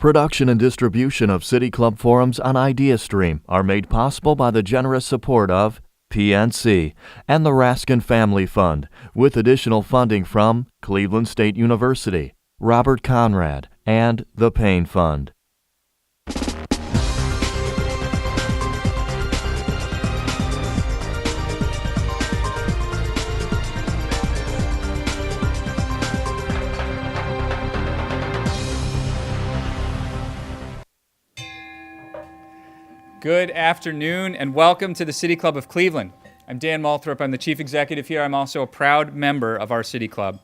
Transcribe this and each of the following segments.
Production and distribution of City Club forums on IdeaStream are made possible by the generous support of PNC and the Raskin Family Fund, with additional funding from Cleveland State University, Robert Conrad, and the Payne Fund. Good afternoon and welcome to the City Club of Cleveland. I'm Dan Malthrop. I'm the Chief Executive here. I'm also a proud member of our City Club.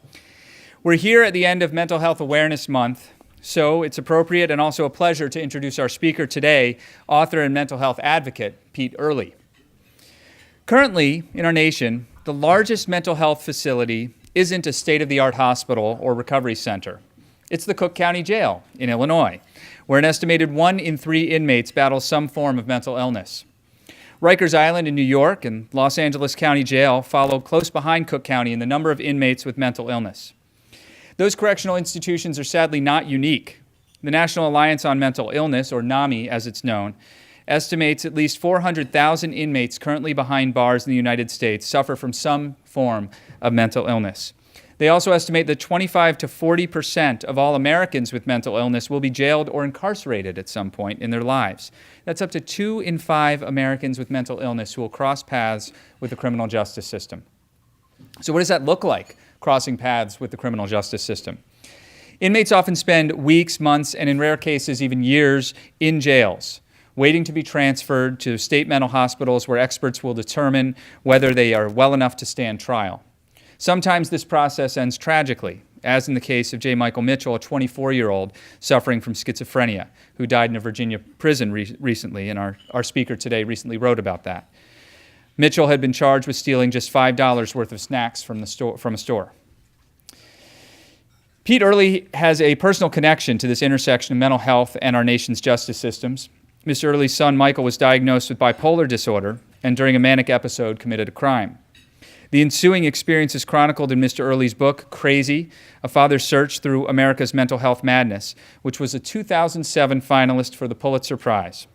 We're here at the end of Mental Health Awareness Month, so it's appropriate and also a pleasure to introduce our speaker today, author and mental health advocate, Pete Early. Currently, in our nation, the largest mental health facility isn't a state-of-the-art hospital or recovery center. It's the Cook County Jail in Illinois, where an estimated 1 in 3 inmates battle some form of mental illness. Rikers Island in New York and Los Angeles County Jail follow close behind Cook County in the number of inmates with mental illness. Those correctional institutions are sadly not unique. The National Alliance on Mental Illness, or NAMI as it's known, estimates at least 400,000 inmates currently behind bars in the United States suffer from some form of mental illness. They also estimate that 25 to 40% of all Americans with mental illness will be jailed or incarcerated at some point in their lives. That's up to 2 in 5 Americans with mental illness who will cross paths with the criminal justice system. So what does that look like, crossing paths with the criminal justice system? Inmates often spend weeks, months, and in rare cases even years in jails, waiting to be transferred to state mental hospitals where experts will determine whether they are well enough to stand trial. Sometimes this process ends tragically, as in the case of J. Michael Mitchell, a 24-year-old suffering from schizophrenia, who died in a Virginia prison recently, and our speaker today recently wrote about that. Mitchell had been charged with stealing just $5 worth of snacks from a store. Pete Early has a personal connection to this intersection of mental health and our nation's justice systems. Mr. Early's son, Michael, was diagnosed with bipolar disorder and during a manic episode committed a crime. The ensuing experience is chronicled in Mr. Early's book, Crazy, A Father's Search Through America's Mental Health Madness, which was a 2007 finalist for the Pulitzer Prize.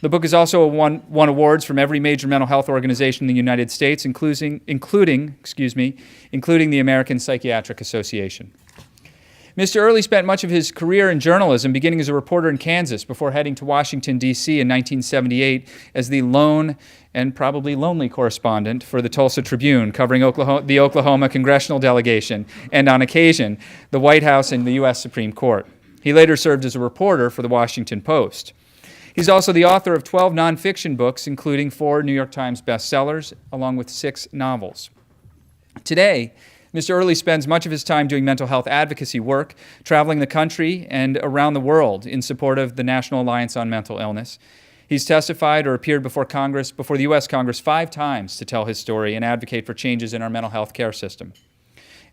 The book has also won awards from every major mental health organization in the United States, including the American Psychiatric Association. Mr. Early spent much of his career in journalism, beginning as a reporter in Kansas before heading to Washington, D.C. in 1978 as the lone and probably lonely correspondent for the Tulsa Tribune, covering the Oklahoma congressional delegation and, on occasion, the White House and the U.S. Supreme Court. He later served as a reporter for the Washington Post. He's also the author of 12 nonfiction books, including 4 New York Times bestsellers, along with 6 novels. Today, Mr. Early spends much of his time doing mental health advocacy work, traveling the country and around the world in support of the National Alliance on Mental Illness. He's testified or appeared before the U.S. Congress 5 times to tell his story and advocate for changes in our mental health care system.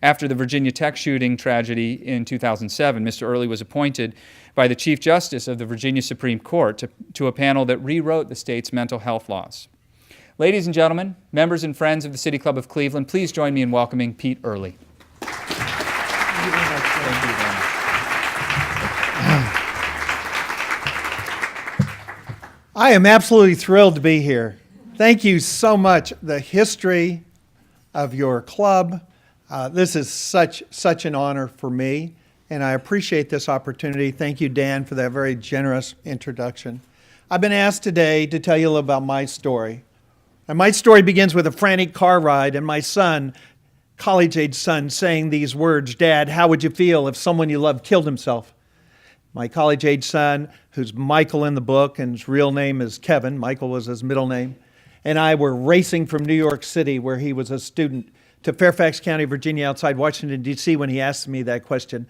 After the Virginia Tech shooting tragedy in 2007, Mr. Early was appointed by the Chief Justice of the Virginia Supreme Court to a panel that rewrote the state's mental health laws. Ladies and gentlemen, members and friends of the City Club of Cleveland, please join me in welcoming Pete Early. Thank you very much. I am absolutely thrilled to be here. Thank you so much. The history of your club, this is such an honor for me, and I appreciate this opportunity. Thank you, Dan, for that very generous introduction. I've been asked today to tell you a little about my story. And my story begins with a frantic car ride and my son, college-age son, saying these words, "Dad, how would you feel if someone you love killed himself?" My college-age son, who's Michael in the book, and his real name is Kevin, Michael was his middle name, and I were racing from New York City, where he was a student, to Fairfax County, Virginia, outside Washington, D.C., when he asked me that question.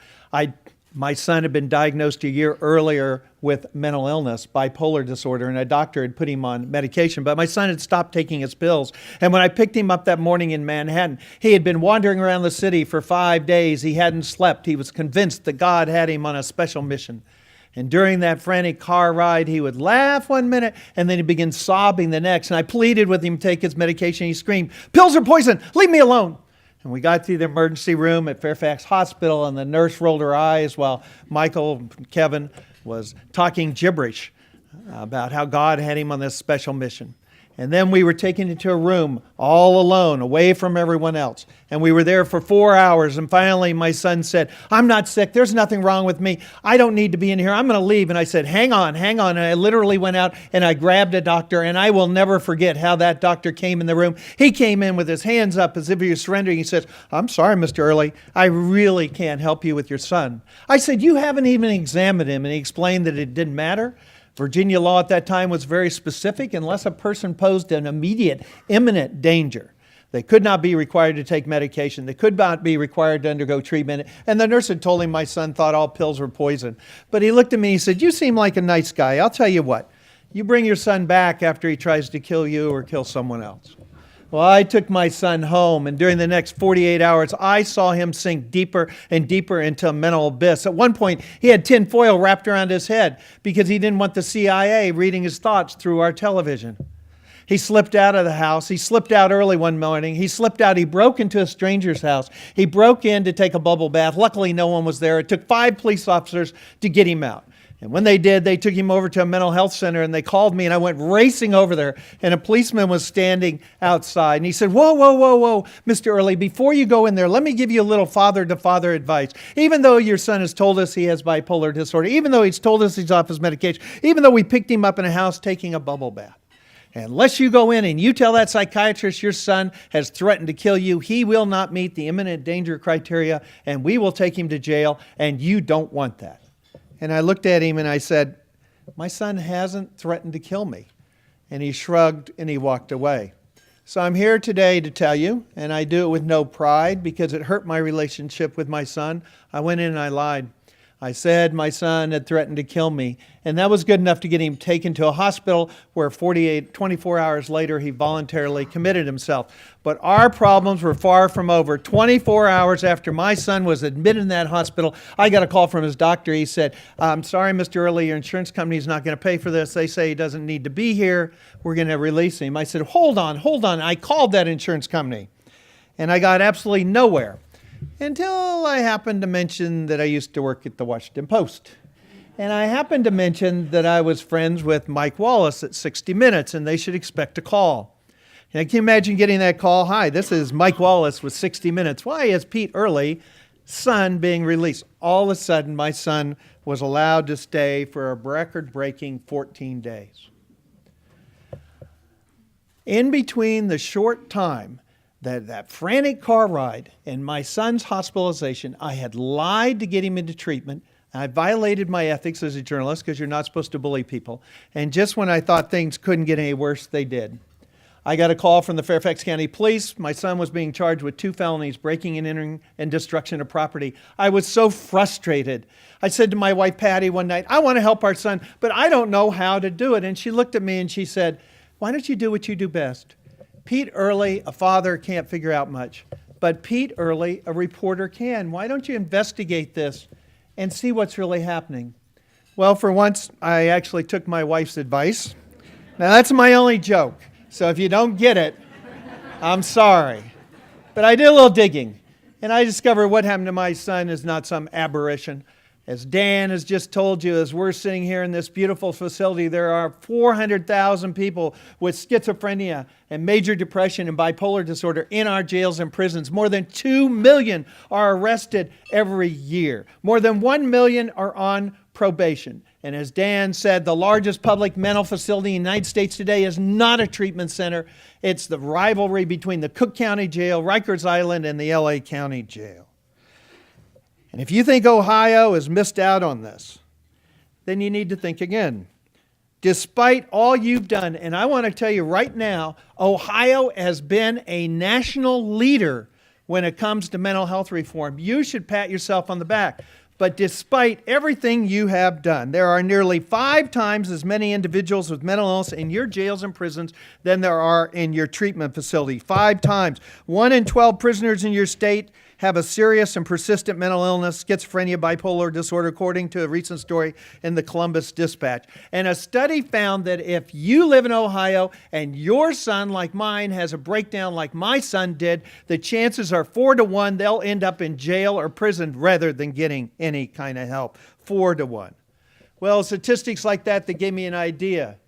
My son had been diagnosed a year earlier with mental illness, bipolar disorder, and a doctor had put him on medication. But my son had stopped taking his pills. And when I picked him up that morning in Manhattan, he had been wandering around the city for 5 days. He hadn't slept. He was convinced that God had him on a special mission. And during that frantic car ride, he would laugh 1 minute, and then he'd begin sobbing the next. And I pleaded with him to take his medication. He screamed, "Pills are poison! Leave me alone!" And we got to the emergency room at Fairfax Hospital, and the nurse rolled her eyes while Kevin, was talking gibberish about how God had him on this special mission. And then we were taken into a room all alone, away from everyone else. And we were there for 4 hours. And finally, my son said, "I'm not sick. There's nothing wrong with me. I don't need to be in here. I'm going to leave." And I said, hang on. And I literally went out and I grabbed a doctor. And I will never forget how that doctor came in the room. He came in with his hands up as if he was surrendering. He says, "I'm sorry, Mr. Early. I really can't help you with your son." I said, "You haven't even examined him." And he explained that it didn't matter. Virginia law at that time was very specific. Unless a person posed an immediate, imminent danger, they could not be required to take medication. They could not be required to undergo treatment. And the nurse had told him my son thought all pills were poison. But he looked at me and he said, "You seem like a nice guy. I'll tell you what. You bring your son back after he tries to kill you or kill someone else." Well, I took my son home, and during the next 48 hours, I saw him sink deeper and deeper into a mental abyss. At one point, he had tin foil wrapped around his head because he didn't want the CIA reading his thoughts through our television. He slipped out of the house. He slipped out early one morning. He slipped out. He broke into a stranger's house. He broke in to take a bubble bath. Luckily, no one was there. It took 5 police officers to get him out. And when they did, they took him over to a mental health center, and they called me, and I went racing over there, and a policeman was standing outside. And he said, whoa, Mr. Early, before you go in there, let me give you a little father-to-father advice. Even though your son has told us he has bipolar disorder, even though he's told us he's off his medication, even though we picked him up in a house taking a bubble bath, unless you go in and you tell that psychiatrist your son has threatened to kill you, he will not meet the imminent danger criteria, and we will take him to jail, and you don't want that. And I looked at him and I said, "My son hasn't threatened to kill me." And he shrugged and he walked away. So I'm here today to tell you, and I do it with no pride because it hurt my relationship with my son. I went in and I lied. I said my son had threatened to kill me, and that was good enough to get him taken to a hospital where 24 hours later he voluntarily committed himself. But our problems were far from over. 24 hours after my son was admitted in that hospital, I got a call from his doctor. He said, "I'm sorry, Mr. Early, your insurance company is not going to pay for this. They say he doesn't need to be here. We're going to release him." I said, hold on. I called that insurance company, and I got absolutely nowhere. Until I happened to mention that I used to work at the Washington Post. And I happened to mention that I was friends with Mike Wallace at 60 Minutes, and they should expect a call. And I can imagine getting that call. "Hi, this is Mike Wallace with 60 Minutes. Why is Pete Early, son, being released?" All of a sudden, my son was allowed to stay for a record-breaking 14 days. In between the short time that frantic car ride and my son's hospitalization, I had lied to get him into treatment. I violated my ethics as a journalist because you're not supposed to bully people. And just when I thought things couldn't get any worse, they did. I got a call from the Fairfax County Police. My son was being charged with 2 felonies, breaking and entering and destruction of property. I was so frustrated. I said to my wife, Patty, one night, "I want to help our son, but I don't know how to do it." And she looked at me and she said, "Why don't you do what you do best? Pete Early, a father, can't figure out much. But Pete Early, a reporter, can. Why don't you investigate this and see what's really happening?" Well, for once, I actually took my wife's advice. Now, that's my only joke. So if you don't get it, I'm sorry. But I did a little digging, and I discovered what happened to my son is not some aberration. As Dan has just told you, as we're sitting here in this beautiful facility, there are 400,000 people with schizophrenia and major depression and bipolar disorder in our jails and prisons. More than 2 million are arrested every year. More than 1 million are on probation. And as Dan said, the largest public mental facility in the United States today is not a treatment center. It's the rivalry between the Cook County Jail, Rikers Island, and the LA County Jail. And if you think Ohio has missed out on this, then you need to think again. Despite all you've done, and I want to tell you right now, Ohio has been a national leader when it comes to mental health reform. You should pat yourself on the back. But despite everything you have done, there are nearly 5 times as many individuals with mental illness in your jails and prisons than there are in your treatment facility. 5 times. 1 in 12 prisoners in your state have a serious and persistent mental illness, schizophrenia, bipolar disorder, according to a recent story in the Columbus Dispatch. And a study found that if you live in Ohio and your son, like mine, has a breakdown like my son did, the chances are 4 to 1 they'll end up in jail or prison rather than getting any kind of help. 4 to 1. Well, statistics like that gave me an idea.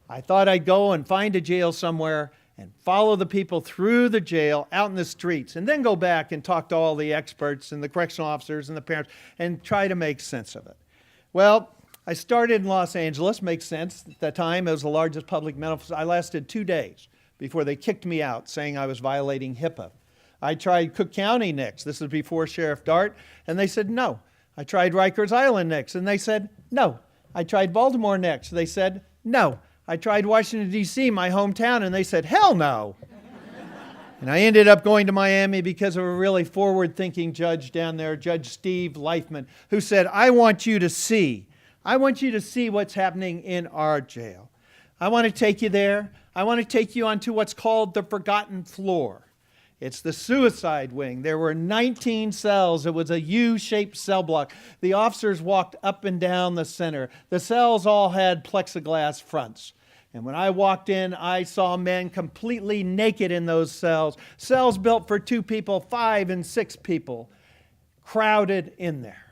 I thought I'd go and find a jail somewhere and follow the people through the jail out in the streets, and then go back and talk to all the experts and the correctional officers and the parents and try to make sense of it. Well, I started in Los Angeles. Makes sense. At that time, it was the largest public mental facility. I lasted 2 days before they kicked me out, saying I was violating HIPAA. I tried Cook County next. This was before Sheriff Dart, and they said no. I tried Rikers Island next, and they said no. I tried Baltimore next. They said no. I tried Washington, D.C., my hometown, and they said, hell no. And I ended up going to Miami because of a really forward-thinking judge down there, Judge Steve Leifman, who said, I want you to see what's happening in our jail. I want to take you there. I want to take you onto what's called the forgotten floor. It's the suicide wing. There were 19 cells. It was a U-shaped cell block. The officers walked up and down the center. The cells all had plexiglass fronts. And when I walked in, I saw men completely naked in those cells. Cells built for 2 people, 5 and 6 people, crowded in there.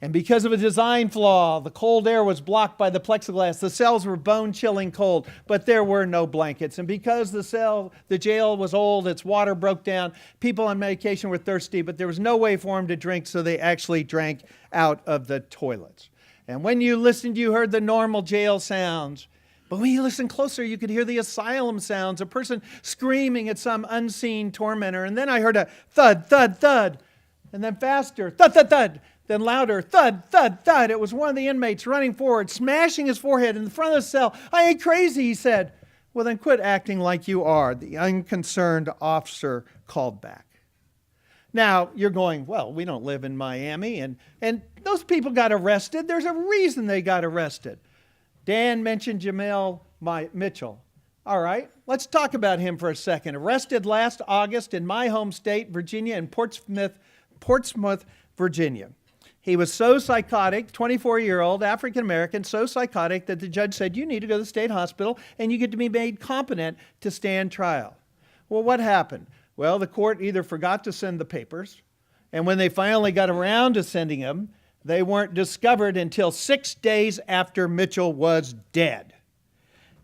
And because of a design flaw, the cold air was blocked by the plexiglass. The cells were bone-chilling cold, but there were no blankets. And because the jail was old, its water broke down, people on medication were thirsty, but there was no way for them to drink, so they actually drank out of the toilets. And when you listened, you heard the normal jail sounds. But when you listen closer, you could hear the asylum sounds, a person screaming at some unseen tormentor. And then I heard a thud, thud, thud, and then faster, thud, thud, thud. Then louder, thud, thud, thud. It was one of the inmates running forward, smashing his forehead in the front of the cell. I ain't crazy, he said. Well, then quit acting like you are, the unconcerned officer called back. Now, you're going, well, we don't live in Miami, and those people got arrested. There's a reason they got arrested. Dan mentioned Juvenile Mitchell. All right, let's talk about him for a second. Arrested last August in my home state, Virginia, in Portsmouth, Virginia. He was so psychotic, 24-year-old African-American, so psychotic that the judge said, you need to go to the state hospital and you get to be made competent to stand trial. Well, what happened? Well, the court either forgot to send the papers, and when they finally got around to sending them, they weren't discovered until 6 days after Mitchell was dead.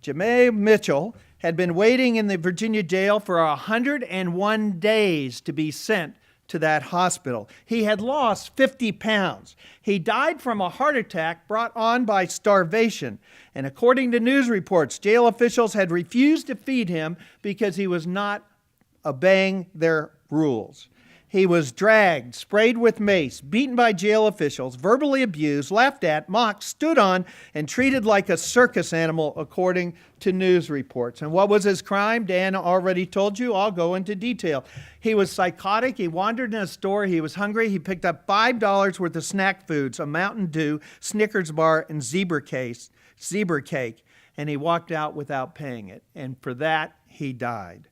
Juvenile Mitchell had been waiting in the Virginia jail for 101 days to be sent to that hospital. He had lost 50 pounds. He died from a heart attack brought on by starvation. And according to news reports, jail officials had refused to feed him because he was not obeying their rules. He was dragged, sprayed with mace, beaten by jail officials, verbally abused, laughed at, mocked, stood on, and treated like a circus animal, according to news reports. And what was his crime? Dan already told you. I'll go into detail. He was psychotic. He wandered in a store. He was hungry. He picked up $5 worth of snack foods, a Mountain Dew, Snickers bar, and zebra cake, and he walked out without paying it. And for that, he died.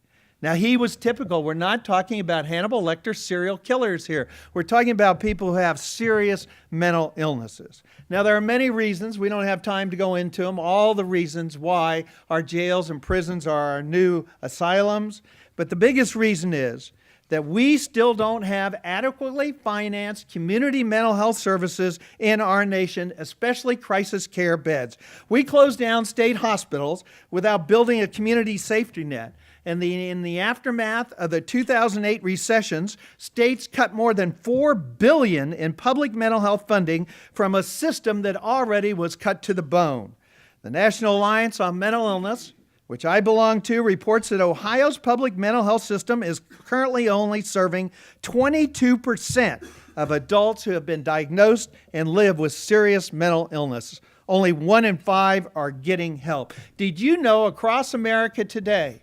Now, he was typical. We're not talking about Hannibal Lecter serial killers here. We're talking about people who have serious mental illnesses. Now, there are many reasons. We don't have time to go into them, all the reasons why our jails and prisons are our new asylums. But the biggest reason is that we still don't have adequately financed community mental health services in our nation, especially crisis care beds. We closed down state hospitals without building a community safety net. And in the aftermath of the 2008 recessions, states cut more than $4 billion in public mental health funding from a system that already was cut to the bone. The National Alliance on Mental Illness, which I belong to, reports that Ohio's public mental health system is currently only serving 22% of adults who have been diagnosed and live with serious mental illness. Only 1 in 5 are getting help. Did you know across America today,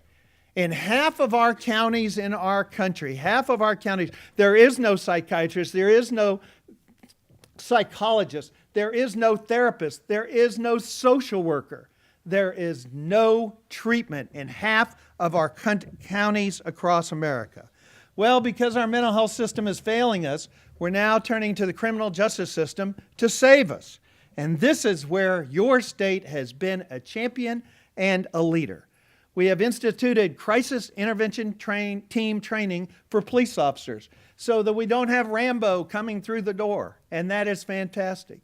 in half of our counties in our country, there is no psychiatrist, there is no psychologist, there is no therapist, there is no social worker. There is no treatment in half of our counties across America. Well, because our mental health system is failing us, we're now turning to the criminal justice system to save us. And this is where your state has been a champion and a leader. We have instituted crisis intervention team training for police officers so that we don't have Rambo coming through the door, and that is fantastic.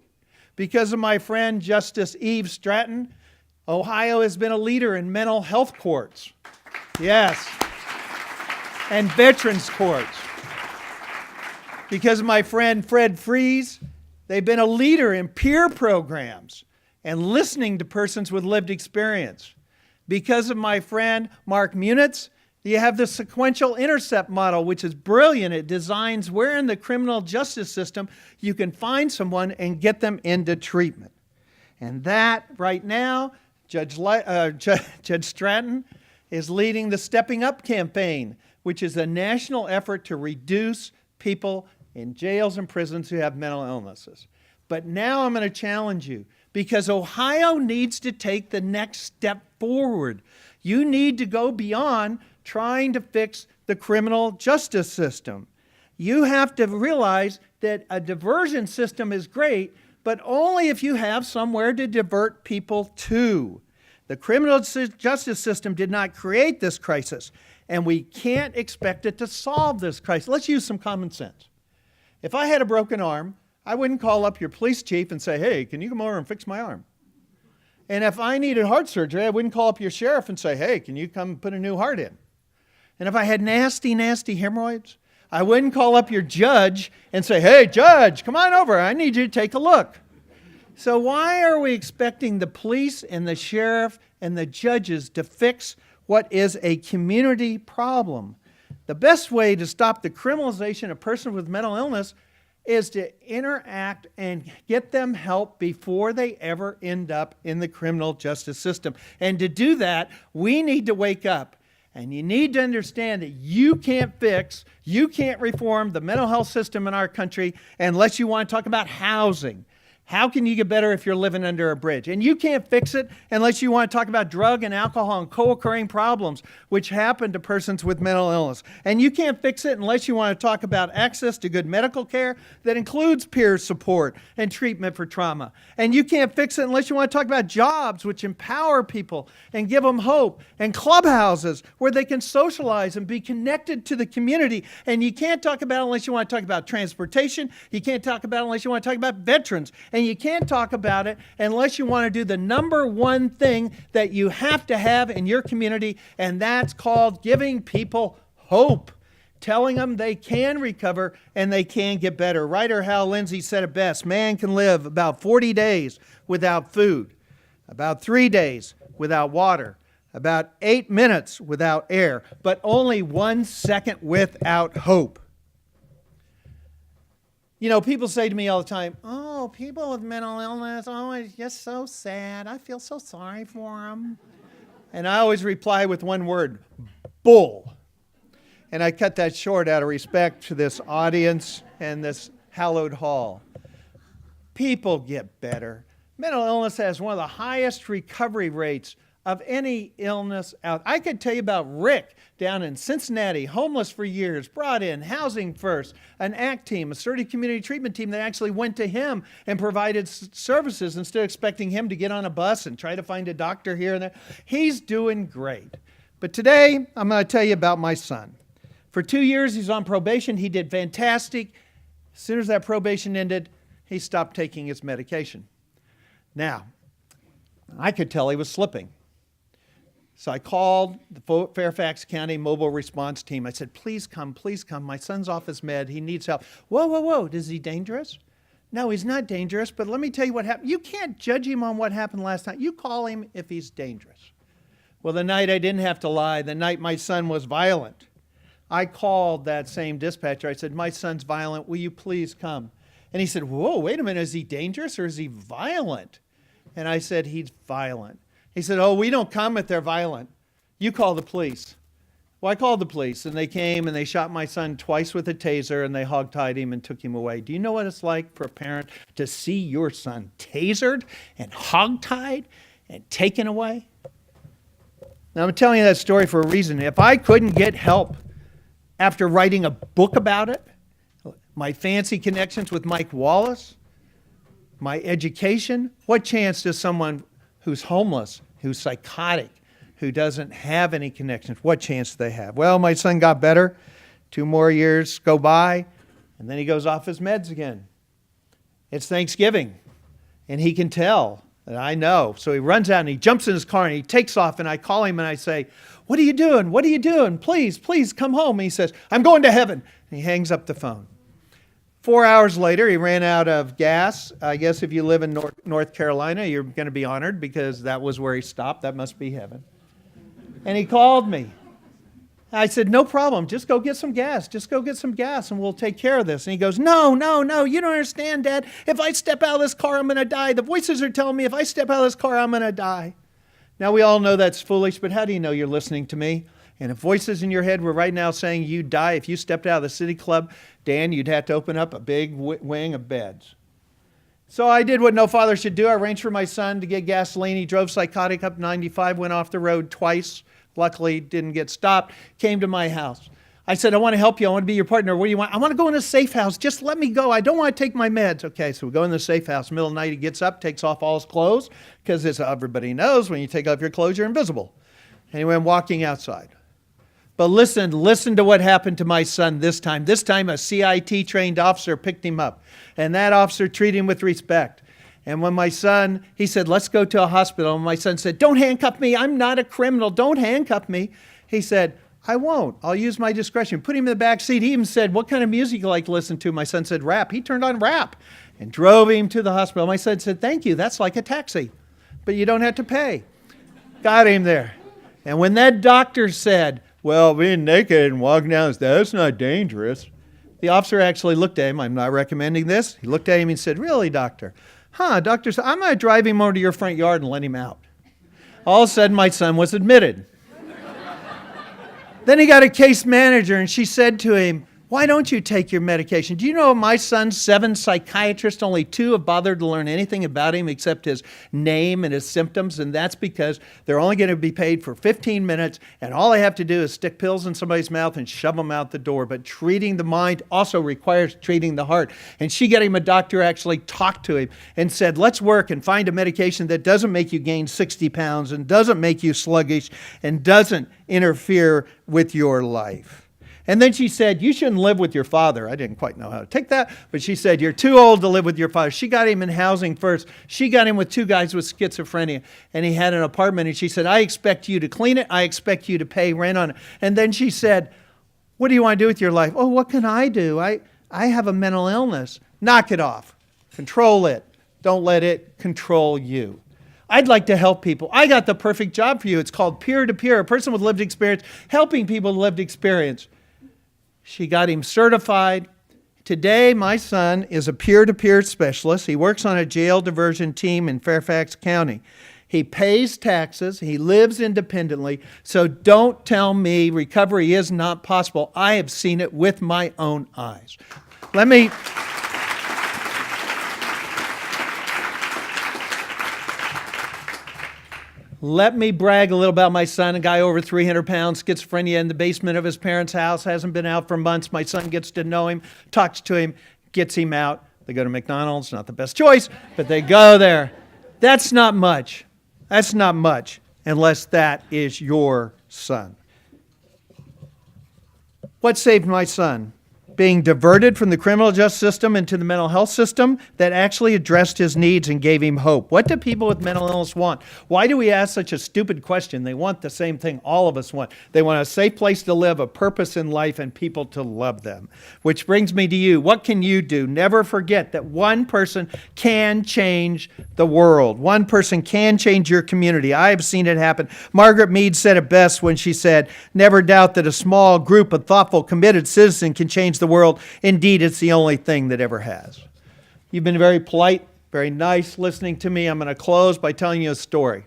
Because of my friend Justice Eve Stratton, Ohio has been a leader in mental health courts. Yes. And veterans courts. Because of my friend Fred Fries, they've been a leader in peer programs and listening to persons with lived experience. Because of my friend Mark Munitz, you have the sequential intercept model, which is brilliant. It designs where in the criminal justice system you can find someone and get them into treatment. And that, right now, Judge Stratton is leading the Stepping Up campaign, which is a national effort to reduce people in jails and prisons who have mental illnesses. But now I'm going to challenge you, because Ohio needs to take the next step forward. You need to go beyond trying to fix the criminal justice system. You have to realize that a diversion system is great, but only if you have somewhere to divert people to. The criminal justice system did not create this crisis, and we can't expect it to solve this crisis. Let's use some common sense. If I had a broken arm, I wouldn't call up your police chief and say, hey, can you come over and fix my arm? And if I needed heart surgery, I wouldn't call up your sheriff and say, hey, can you come put a new heart in? And if I had nasty, nasty hemorrhoids, I wouldn't call up your judge and say, hey, judge, come on over. I need you to take a look. So why are we expecting the police and the sheriff and the judges to fix what is a community problem? The best way to stop the criminalization of persons with mental illness is to interact and get them help before they ever end up in the criminal justice system. And to do that, we need to wake up. And you need to understand that you can't reform the mental health system in our country unless you want to talk about housing. How can you get better if you're living under a bridge? And you can't fix it unless you want to talk about drug and alcohol and co-occurring problems which happen to persons with mental illness. And you can't fix it unless you want to talk about access to good medical care that includes peer support and treatment for trauma. And you can't fix it unless you want to talk about jobs which empower people and give them hope, and clubhouses where they can socialize and be connected to the community. And you can't talk about it unless you want to talk about transportation. You can't talk about it unless you want to talk about veterans. And you can't talk about it unless you want to do the number one thing that you have to have in your community, and that's called giving people hope, telling them they can recover and they can get better. Writer Hal Lindsey said it best: man can live about 40 days without food, about 3 days without water, about 8 minutes without air, but only 1 second without hope. You know, people say to me all the time, oh, people with mental illness, oh, it's just so sad. I feel so sorry for them. And I always reply with one word: bull. And I cut that short out of respect to this audience and this hallowed hall. People get better. Mental illness has one of the highest recovery rates of any illness out. I could tell you about Rick down in Cincinnati, homeless for years, brought in Housing First, an ACT team, a sturdy community treatment team that actually went to him and provided services instead of expecting him to get on a bus and try to find a doctor here and there. He's doing great. But today, I'm going to tell you about my son. For 2 years, he's on probation. He did fantastic. As soon as that probation ended, he stopped taking his medication. Now, I could tell he was slipping. So I called the Fairfax County Mobile Response Team. I said, please come, please come. My son's off his med. He needs help. Whoa, whoa, whoa. Is he dangerous? No, he's not dangerous, but let me tell you what happened. You can't judge him on what happened last night. You call him if he's dangerous. Well, the night I didn't have to lie, the night my son was violent, I called that same dispatcher. I said, my son's violent. Will you please come? And he said, whoa, wait a minute. Is he dangerous or is he violent? And I said, he's violent. He said, oh, we don't come if they're violent. You call the police. Well, I called the police, and they came, and they shot my son twice with a taser, and they hogtied him and took him away. Do you know what it's like for a parent to see your son tasered and hogtied and taken away? Now, I'm telling you that story for a reason. If I couldn't get help after writing a book about it, my fancy connections with Mike Wallace, my education, what chance does someone who's homeless, who's psychotic, who doesn't have any connections, what chance do they have? Well, my son got better. 2 more years go by, and then he goes off his meds again. It's Thanksgiving, and he can tell, and I know. So he runs out and he jumps in his car and he takes off, and I call him and I say, "What are you doing? What are you doing? Please, please come home." And he says, "I'm going to heaven." And he hangs up the phone. 4 hours later, he ran out of gas. I guess if you live in North Carolina, you're going to be honored because that was where he stopped. That must be heaven. And he called me. I said, "No problem. Just go get some gas. Just go get some gas and we'll take care of this." And he goes, "No, no, no. You don't understand, Dad. If I step out of this car, I'm going to die. The voices are telling me if I step out of this car, I'm going to die." Now, we all know that's foolish, but how do you know you're listening to me? And if voices in your head were right now saying you'd die if you stepped out of the City Club, Dan, you'd have to open up a big wing of beds. So I did what no father should do. I arranged for my son to get gasoline. He drove psychotic up 95, went off the road twice. Luckily, didn't get stopped. Came to my house. I said, "I want to help you. I want to be your partner. What do you want?" "I want to go in a safe house. Just let me go. I don't want to take my meds." Okay, so we go in the safe house. Middle of the night, he gets up, takes off all his clothes, because as everybody knows, when you take off your clothes, you're invisible. And he went walking outside. But listen to what happened to my son this time. This time, a CIT-trained officer picked him up. And that officer treated him with respect. And when my son, he said, "Let's go to a hospital." And my son said, "Don't handcuff me. I'm not a criminal. Don't handcuff me." He said, "I won't. I'll use my discretion." Put him in the back seat. He even said, "What kind of music you like to listen to?" My son said, "Rap." He turned on rap and drove him to the hospital. My son said, "Thank you. That's like a taxi, but you don't have to pay." Got him there. And when that doctor said, "Well, being naked and walking down, that's not dangerous," the officer actually looked at him. I'm not recommending this. He looked at him and said, "Really, doctor?" Doctor said, "I'm going to drive him over to your front yard and let him out." All of a sudden, my son was admitted. Then he got a case manager, and she said to him, "Why don't you take your medication? Do you know my son's 7 psychiatrists, only 2 have bothered to learn anything about him except his name and his symptoms, and that's because they're only going to be paid for 15 minutes, and all they have to do is stick pills in somebody's mouth and shove them out the door." But treating the mind also requires treating the heart. And she got him a doctor who actually talked to him and said, "Let's work and find a medication that doesn't make you gain 60 pounds and doesn't make you sluggish and doesn't interfere with your life." And then she said, "You shouldn't live with your father." I didn't quite know how to take that, but she said, "You're too old to live with your father." She got him in housing first. She got him with 2 guys with schizophrenia, and he had an apartment, and she said, "I expect you to clean it. I expect you to pay rent on it." And then she said, "What do you want to do with your life?" "Oh, what can I do? I have a mental illness." "Knock it off. Control it. Don't let it control you." I'd like to help people. I got the perfect job for you. It's called peer-to-peer, a person with lived experience, helping people with lived experience. She got him certified. Today, my son is a peer-to-peer specialist. He works on a jail diversion team in Fairfax County. He pays taxes. He lives independently. So don't tell me recovery is not possible. I have seen it with my own eyes. Let me brag a little about my son, a guy over 300 pounds, schizophrenia in the basement of his parents' house, hasn't been out for months. My son gets to know him, talks to him, gets him out. They go to McDonald's, not the best choice, but they go there. That's not much. That's not much unless that is your son. What saved my son? Being diverted from the criminal justice system into the mental health system that actually addressed his needs and gave him hope. What do people with mental illness want? Why do we ask such a stupid question? They want the same thing all of us want. They want a safe place to live, a purpose in life, and people to love them. Which brings me to you. What can you do? Never forget that one person can change the world. One person can change your community. I have seen it happen. Margaret Mead said it best when she said, "Never doubt that a small group of thoughtful, committed citizens can change the world. Indeed, it's the only thing that ever has." You've been very polite, very nice listening to me. I'm going to close by telling you a story.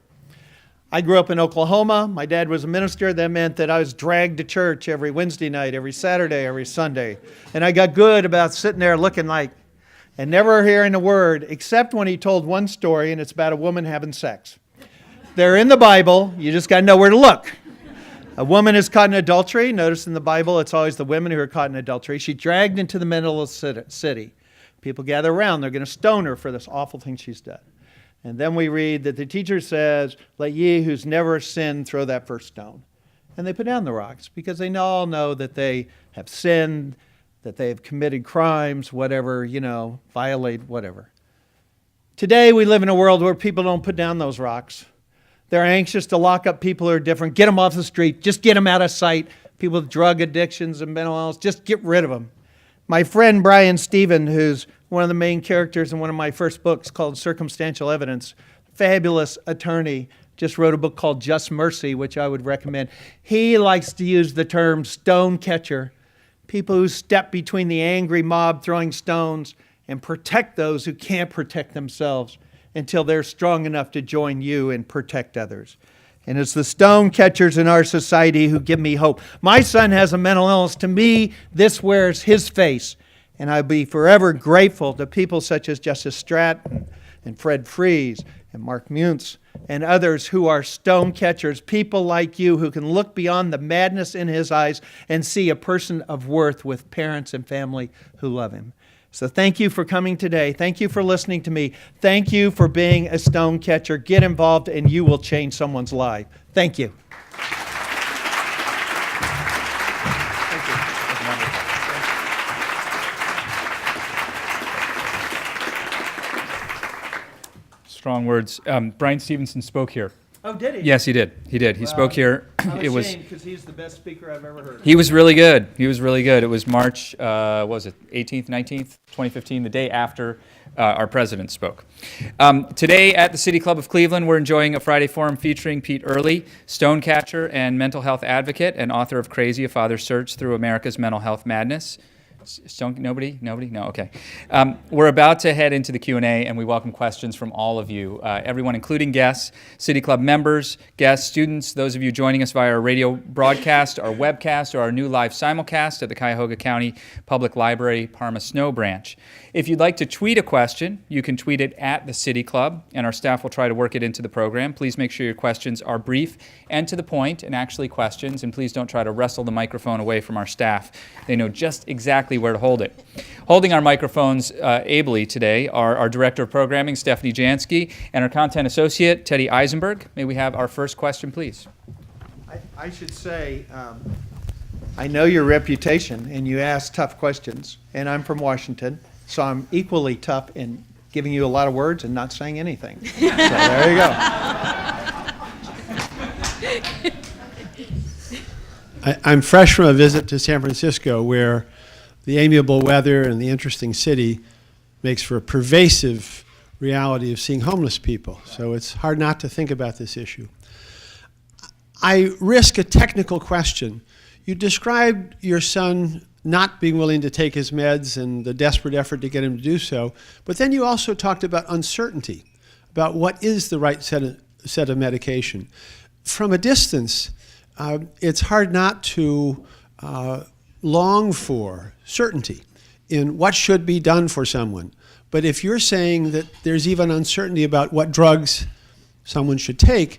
I grew up in Oklahoma. My dad was a minister. That meant that I was dragged to church every Wednesday night, every Saturday, every Sunday. And I got good about sitting there looking like, and never hearing a word, except when he told one story, and it's about a woman having sex. They're in the Bible. You just got to know where to look. A woman is caught in adultery. Notice in the Bible, it's always the women who are caught in adultery. She's dragged into the middle of the city. People gather around. They're going to stone her for this awful thing she's done. And then we read that the teacher says, "Let ye who's never sinned throw that first stone." And they put down the rocks because they all know that they have sinned, that they have committed crimes, whatever, violate whatever. Today we live in a world where people don't put down those rocks. They're anxious to lock up people who are different, get them off the street, just get them out of sight. People with drug addictions and mental illness, just get rid of them. My friend Brian Stephen, who's one of the main characters in one of my first books called Circumstantial Evidence, fabulous attorney, just wrote a book called Just Mercy, which I would recommend. He likes to use the term stone catcher, people who step between the angry mob throwing stones and protect those who can't protect themselves until they're strong enough to join you and protect others. And it's the stone catchers in our society who give me hope. My son has a mental illness. To me, this wears his face. And I'll be forever grateful to people such as Justice Stratton and Fred Fries and Mark Muntz and others who are stone catchers, people like you who can look beyond the madness in his eyes and see a person of worth with parents and family who love him. So thank you for coming today. Thank you for listening to me. Thank you for being a stone catcher. Get involved and you will change someone's life. Thank you. Strong words. Brian Stevenson spoke here. Oh, did he? Yes, he did. He spoke here. I'm It was. ashamed because he's the best speaker I've ever heard. He was really good. It was March, 18th, 19th, 2015, the day after our president spoke. Today at the City Club of Cleveland, we're enjoying a Friday forum featuring Pete Early, stonecatcher and mental health advocate and author of Crazy, A Father's Search Through America's Mental Health Madness. Nobody? No, okay. We're about to head into the Q&A, and we welcome questions from all of you, everyone, including guests, City Club members, guests, students, those of you joining us via our radio broadcast, our webcast, or our new live simulcast at the Cuyahoga County Public Library Parma Snow Branch. If you'd like to tweet a question, you can tweet it at the City Club, and our staff will try to work it into the program. Please make sure your questions are brief and to the point, and actually questions, and please don't try to wrestle the microphone away from our staff. They know just exactly where to hold it. Holding our microphones ably today are our Director of Programming, Stephanie Jansky, and our Content Associate, Teddy Eisenberg. May we have our first question, please? I should say, I know your reputation, and you ask tough questions, and I'm from Washington, so I'm equally tough in giving you a lot of words and not saying anything. So there you go. I'm fresh from a visit to San Francisco, where the amiable weather and the interesting city makes for a pervasive reality of seeing homeless people. So it's hard not to think about this issue. I risk a technical question. You described your son not being willing to take his meds and the desperate effort to get him to do so, but then you also talked about uncertainty, about what is the right set of medication. From a distance, it's hard not to long for certainty in what should be done for someone. But if you're saying that there's even uncertainty about what drugs someone should take,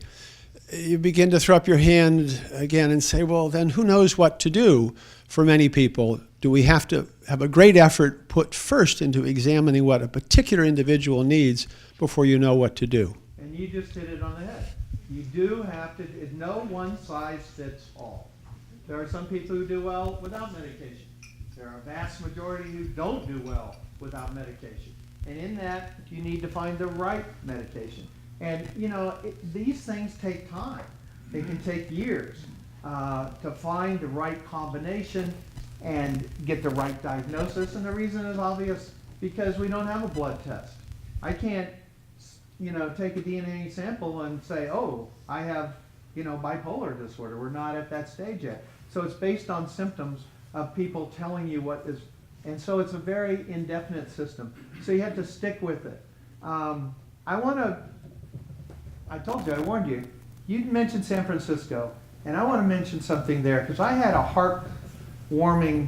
you begin to throw up your hand again and say, well, then who knows what to do for many people? Do we have to have a great effort put first into examining what a particular individual needs before you know what to do? And you just hit it on the head. You do have to, no one size fits all. There are some people who do well without medication. There are a vast majority who don't do well without medication. And in that, you need to find the right medication. And, these things take time. They can take years to find the right combination and get the right diagnosis. And the reason is obvious, because we don't have a blood test. I can't, take a DNA sample and say, oh, I have, bipolar disorder. We're not at that stage yet. So it's based on symptoms of people telling you what is, and so it's a very indefinite system. So you have to stick with it. I told you, I warned you. You mentioned San Francisco, and I want to mention something there, because I had a heartwarming,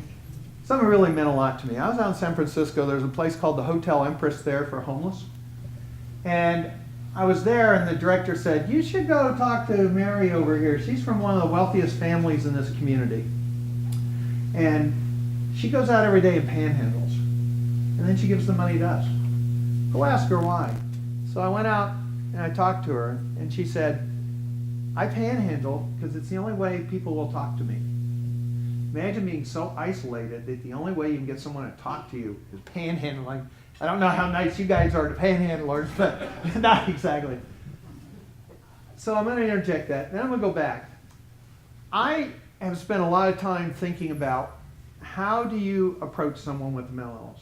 something really meant a lot to me. I was out in San Francisco. There's a place called the Hotel Empress there for homeless. And I was there and the director said, you should go talk to Mary over here. She's from one of the wealthiest families in this community. And she goes out every day and panhandles. And then she gives the money to us. Go ask her why. So I went out and I talked to her and she said, I panhandle because it's the only way people will talk to me. Imagine being so isolated that the only way you can get someone to talk to you is panhandling. I don't know how nice you guys are to panhandlers, but not exactly. So I'm going to interject that. Then I'm going to go back. I have spent a lot of time thinking about how do you approach someone with a mental illness.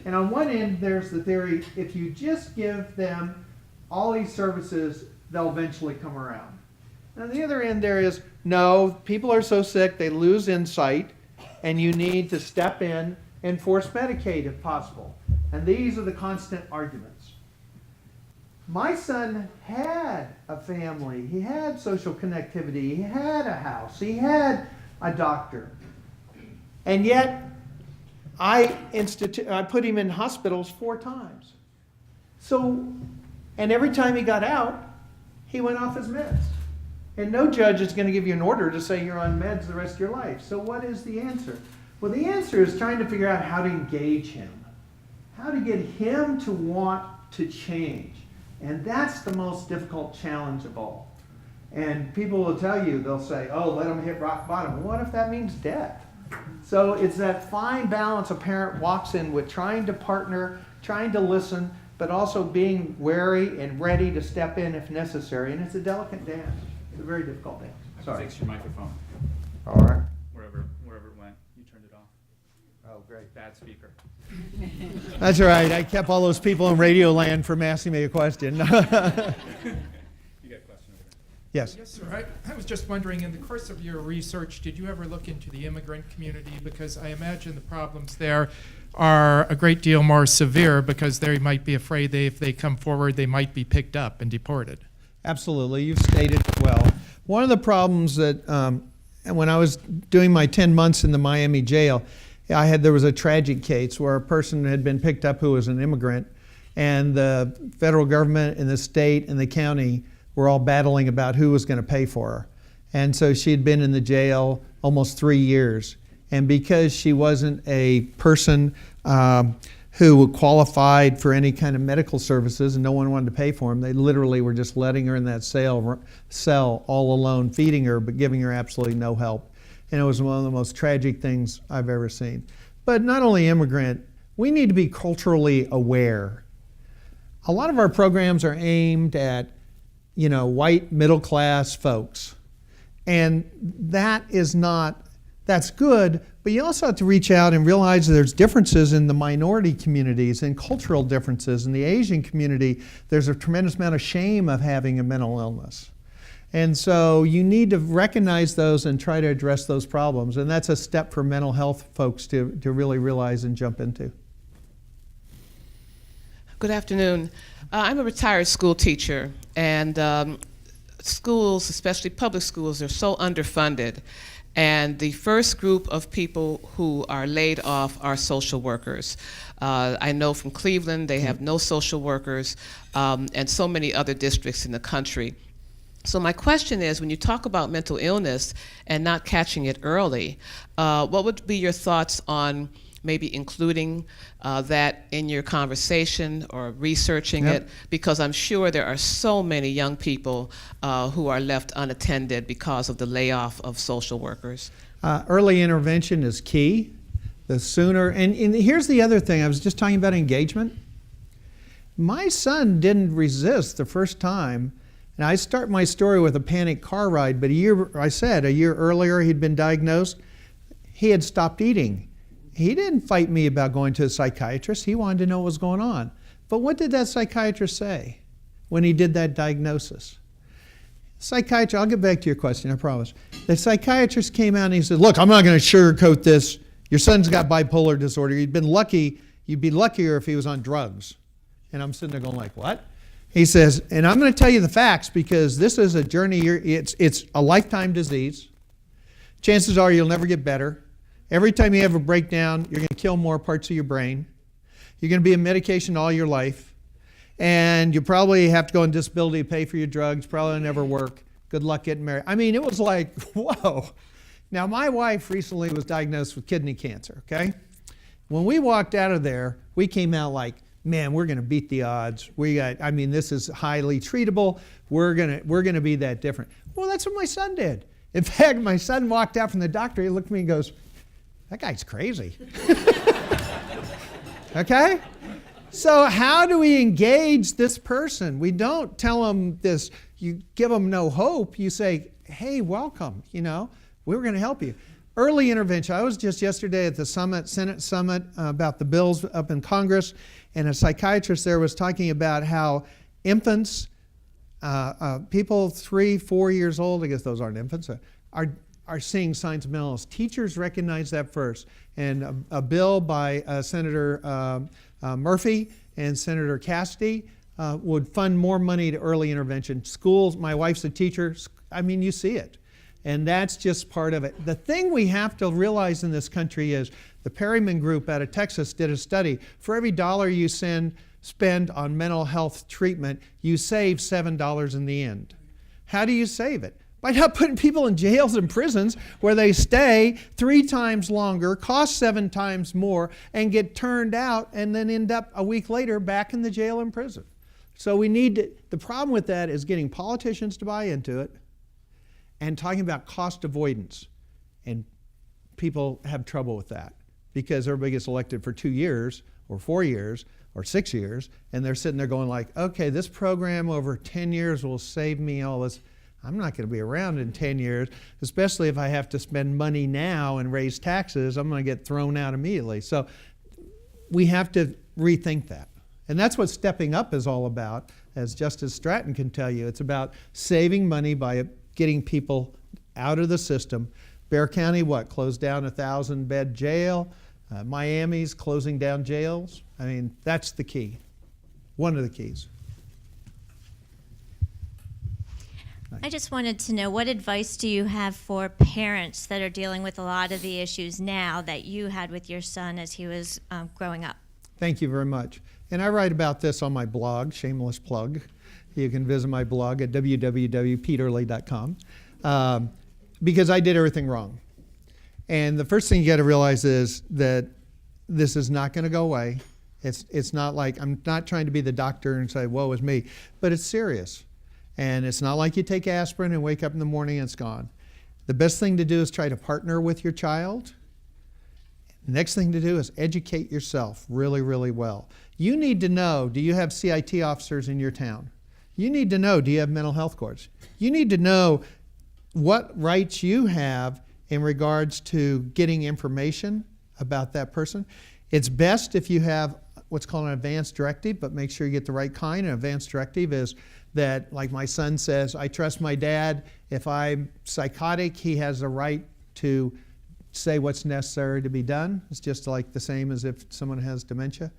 And on one end, there's the theory, if you just give them all these services, they'll eventually come around. And on the other end, there is, no, people are so sick, they lose insight, and you need to step in and force medicate if possible. And these are the constant arguments. My son had a family, he had social connectivity, he had a house, he had a doctor. And yet, I put him in hospitals 4 times. So, and every time he got out, he went off his meds. And no judge is going to give you an order to say you're on meds the rest of your life. So what is the answer? Well, the answer is trying to figure out how to engage him. How to get him to want to change. And that's the most difficult challenge of all. And people will tell you, they'll say, oh, let him hit rock bottom. Well, what if that means death? So it's that fine balance a parent walks in with trying to partner, trying to listen, but also being wary and ready to step in if necessary. And it's a delicate dance. It's a very difficult dance. Sorry. Fix your microphone. All right. Wherever it went. You turned it off. Oh, great. Bad speaker. That's all right. I kept all those people in Radio Land from asking me a question. You got a question over there. Yes. Yes, sir. I was just wondering, in the course of your research, did you ever look into the immigrant community? Because I imagine the problems there are a great deal more severe because they might be afraid if they come forward, they might be picked up and deported. Absolutely. You've stated well. One of the problems that when I was doing my 10 months in the Miami jail, there was a tragic case where a person had been picked up who was an immigrant, and the federal government and the state and the county were all battling about who was going to pay for her. And so she had been in the jail almost 3 years. And because she wasn't a person who qualified for any kind of medical services and no one wanted to pay for them, they literally were just letting her in that cell all alone, feeding her but giving her absolutely no help. And it was one of the most tragic things I've ever seen. But not only immigrant, we need to be culturally aware. A lot of our programs are aimed at, white middle-class folks. And that's good, but you also have to reach out and realize there's differences in the minority communities and cultural differences. In the Asian community, there's a tremendous amount of shame of having a mental illness. And so you need to recognize those and try to address those problems. And that's a step for mental health folks to really realize and jump into. Good afternoon. I'm a retired school teacher, and schools, especially public schools, are so underfunded. And the first group of people who are laid off are social workers. I know from Cleveland they have no social workers, and so many other districts in the country. So my question is, when you talk about mental illness and not catching it early, what would be your thoughts on maybe including that in your conversation or researching it? Because I'm sure there are so many young people who are left unattended because of the layoff of social workers. Early intervention is key. The sooner, and here's the other thing, I was just talking about engagement. My son didn't resist the first time. And I start my story with a panic car ride, but a year earlier he'd been diagnosed. He had stopped eating. He didn't fight me about going to a psychiatrist. He wanted to know what was going on. But what did that psychiatrist say when he did that diagnosis? Psychiatrist, I'll get back to your question, I promise. The psychiatrist came out and he said, look, I'm not going to sugarcoat this. Your son's got bipolar disorder. You'd be luckier if he was on drugs. And I'm sitting there going like, what? He says, and I'm going to tell you the facts because this is a journey, it's a lifetime disease. Chances are you'll never get better. Every time you have a breakdown, you're going to kill more parts of your brain. You're going to be on medication all your life. and you probably have to go on disability, pay for your drugs, probably never work. Good luck getting married. I mean, it was like, whoa. Now, my wife recently was diagnosed with kidney cancer, okay? When we walked out of there, we came out like, man, we're going to beat the odds. This is highly treatable. We're going to be that different. Well, that's what my son did. In fact, my son walked out from the doctor. He looked at me and goes, that guy's crazy. Okay? So how do we engage this person? We don't tell them this. You give them no hope. You say, hey, welcome. We're going to help you. Early intervention. I was just yesterday at the Senate Summit about the bills up in Congress, and a psychiatrist there was talking about how infants, people 3, 4 years old, I guess those aren't infants, are seeing signs of mental illness. Teachers recognize that first. And a bill by Senator Murphy and Senator Cassidy would fund more money to early intervention. Schools, my wife's a teacher, you see it. And that's just part of it. The thing we have to realize in this country is the Perryman Group out of Texas did a study. For every dollar you spend on mental health treatment, you save $7 in the end. How do you save it? By not putting people in jails and prisons where they stay 3 times longer, cost 7 times more, and get turned out and then end up a week later back in the jail and prison. So the problem with that is getting politicians to buy into it and talking about cost avoidance. And people have trouble with that because everybody gets elected for 2 years or 4 years or 6 years, and they're sitting there going like, okay, this program over 10 years will save me all this. I'm not going to be around in 10 years, especially if I have to spend money now and raise taxes. I'm going to get thrown out immediately. So we have to rethink that. And that's what stepping up is all about, as Justice Stratton can tell you. It's about saving money by getting people out of the system. Bexar County, closed down a 1,000-bed jail. Miami's closing down jails. That's the key, one of the keys. I just wanted to know, what advice do you have for parents that are dealing with a lot of the issues now that you had with your son as he was growing up? Thank you very much. And I write about this on my blog, shameless plug. You can visit my blog at www.peterlee.com because I did everything wrong. And the first thing you got to realize is that this is not going to go away. It's not like, I'm not trying to be the doctor and say, woe is me, but it's serious. And it's not like you take aspirin and wake up in the morning and it's gone. The best thing to do is try to partner with your child. Next thing to do is educate yourself really, really well. You need to know, do you have CIT officers in your town? You need to know, do you have mental health courts? You need to know what rights you have in regards to getting information about that person. It's best if you have what's called an advance directive, but make sure you get the right kind. An advance directive is that, like my son says, I trust my dad. If I'm psychotic, he has the right to say what's necessary to be done. It's just like the same as if someone has dementia.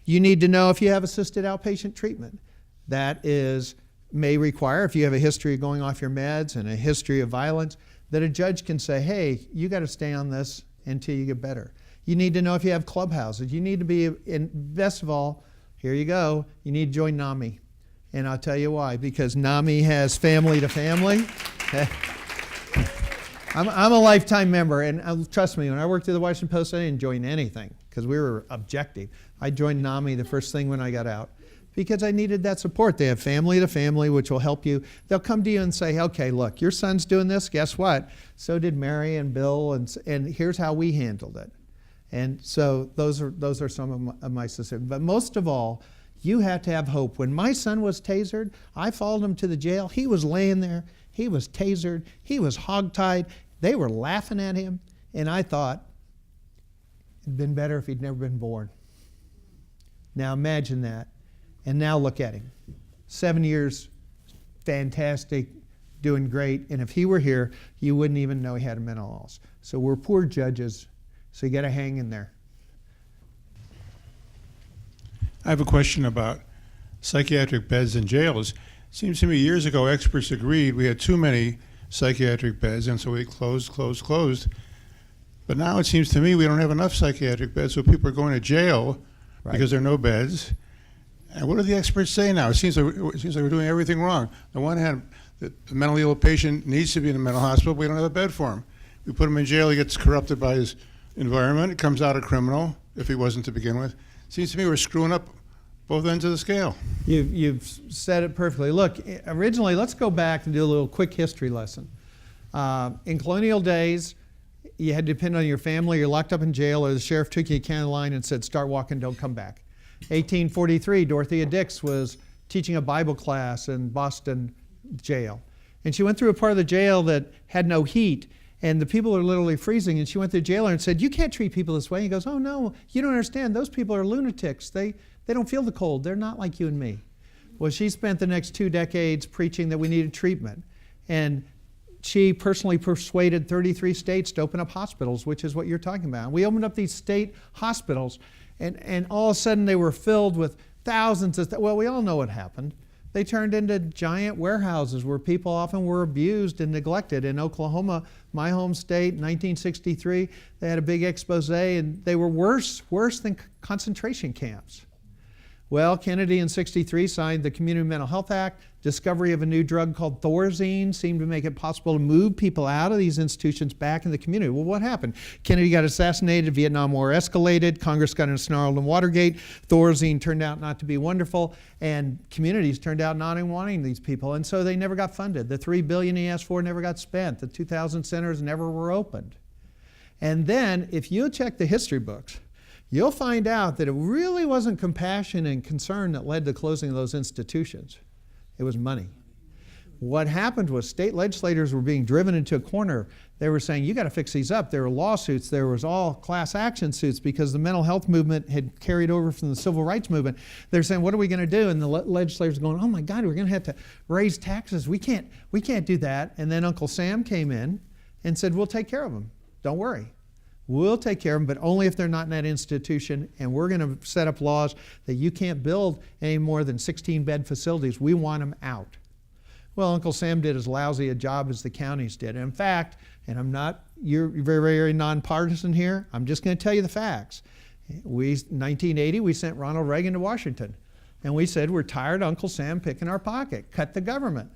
You need to know if you have assisted outpatient treatment. That may require, if you have a history of going off your meds and a history of violence, that a judge can say, hey, you got to stay on this until you get better. You need to know if you have clubhouses. You need to be, best of all, here you go, you need to join NAMI. And I'll tell you why, because NAMI has family to family. I'm a lifetime member, and trust me, when I worked at the Washington Post, I didn't join anything because we were objective. I joined NAMI the first thing when I got out because I needed that support. They have family to family, which will help you. They'll come to you and say, okay, look, your son's doing this. Guess what? So did Mary and Bill, and here's how we handled it. And so those are some of my suggestions. But most of all, you have to have hope. When my son was tasered, I followed him to the jail. He was laying there. He was tasered. He was hogtied. They were laughing at him. And I thought, it'd been better if he'd never been born. Now imagine that. And now look at him. 7 years, fantastic, doing great. And if he were here, you wouldn't even know he had a mental illness. So we're poor judges. So you got to hang in there. I have a question about psychiatric beds in jails. It seems to me years ago experts agreed we had too many psychiatric beds, and so we closed. But now it seems to me we don't have enough psychiatric beds, so people are going to jail because there are no beds. And what do the experts say now? It seems like we're doing everything wrong. On one hand, the mentally ill patient needs to be in a mental hospital, but we don't have a bed for him. We put him in jail, he gets corrupted by his environment, it comes out a criminal, if he wasn't to begin with. Seems to me we're screwing up both ends of the scale. You've said it perfectly. Look, originally, let's go back and do a little quick history lesson. In colonial days, you had to depend on your family. You're locked up in jail, or the sheriff took you a can of line and said, start walking, don't come back. 1843, Dorothea Dix was teaching a Bible class in Boston jail. And she went through a part of the jail that had no heat, and the people are literally freezing. And she went to the jailer and said, you can't treat people this way. He goes, oh no, you don't understand. Those people are lunatics. They don't feel the cold. They're not like you and me. Well, she spent the next 2 decades preaching that we needed treatment. And she personally persuaded 33 states to open up hospitals, which is what you're talking about. We opened up these state hospitals, and all of a sudden they were filled with thousands of, well, we all know what happened. They turned into giant warehouses where people often were abused and neglected. In Oklahoma, my home state, in 1963, they had a big expose, and they were worse than concentration camps. Well, Kennedy in '63 signed the Community Mental Health Act. Discovery of a new drug called Thorazine seemed to make it possible to move people out of these institutions back in the community. Well, what happened? Kennedy got assassinated, Vietnam War escalated, Congress got ensnarled in Watergate, Thorazine turned out not to be wonderful, and communities turned out not wanting these people, and so they never got funded. The $3 billion he asked for never got spent. The 2,000 centers never were opened. And then, if you check the history books, you'll find out that it really wasn't compassion and concern that led to the closing of those institutions. It was money. What happened was state legislators were being driven into a corner. They were saying, you got to fix these up. There were lawsuits. There was all class action suits because the mental health movement had carried over from the civil rights movement. They're saying, what are we going to do? And the legislators are going, oh my God, we're going to have to raise taxes. We can't do that. And then Uncle Sam came in and said, we'll take care of them. Don't worry. We'll take care of them, but only if they're not in that institution, and we're going to set up laws that you can't build any more than 16-bed facilities. We want them out. Well, Uncle Sam did as lousy a job as the counties did. And in fact, and you're very, very nonpartisan here, I'm just going to tell you the facts. In 1980, we sent Ronald Reagan to Washington, and we said, we're tired of Uncle Sam picking our pocket, cut the government.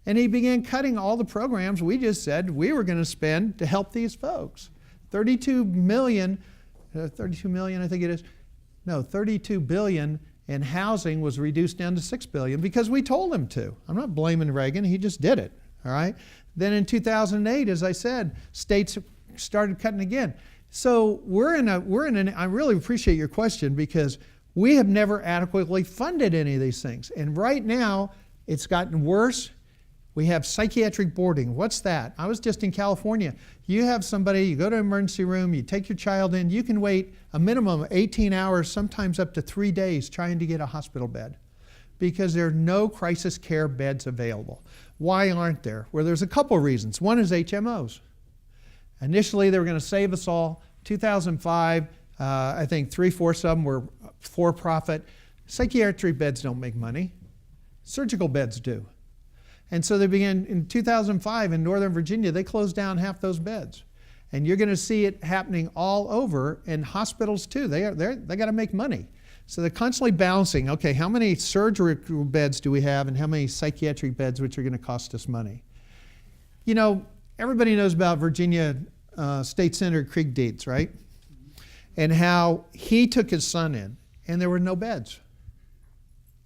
And he began cutting all the programs we just said we were going to spend to help these folks. 32 million, I think it is. No, 32 billion in housing was reduced down to 6 billion because we told him to. I'm not blaming Reagan, he just did it, all right? Then in 2008, as I said, states started cutting again. So I really appreciate your question because we have never adequately funded any of these things. And right now, it's gotten worse. We have psychiatric boarding. What's that? I was just in California. You have somebody, you go to an emergency room, you take your child in, you can wait a minimum of 18 hours, sometimes up to 3 days trying to get a hospital bed because there are no crisis care beds available. Why aren't there? Well, there's a couple reasons. One is HMOs. Initially, they were going to save us all. 2005, I think 3/4 of them were for-profit. Psychiatric beds don't make money. Surgical beds do. And so they began in 2005 in Northern Virginia, they closed down half those beds. And you're going to see it happening all over in hospitals too. They got to make money. So they're constantly balancing, okay, how many surgical beds do we have and how many psychiatric beds, which are going to cost us money? You know, everybody knows about Virginia State Senator Craig Deeds, right? And how he took his son in and there were no beds.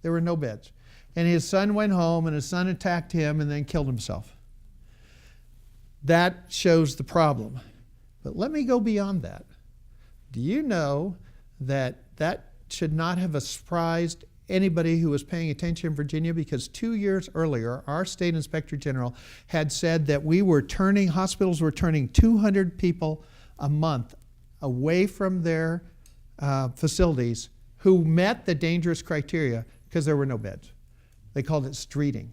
There were no beds. And his son went home, and his son attacked him and then killed himself. That shows the problem. But let me go beyond that. Do you know that that should not have surprised anybody who was paying attention in Virginia? Because 2 years earlier, our state inspector general had said that hospitals were turning 200 people a month away from their facilities who met the dangerous criteria because there were no beds. They called it streeting.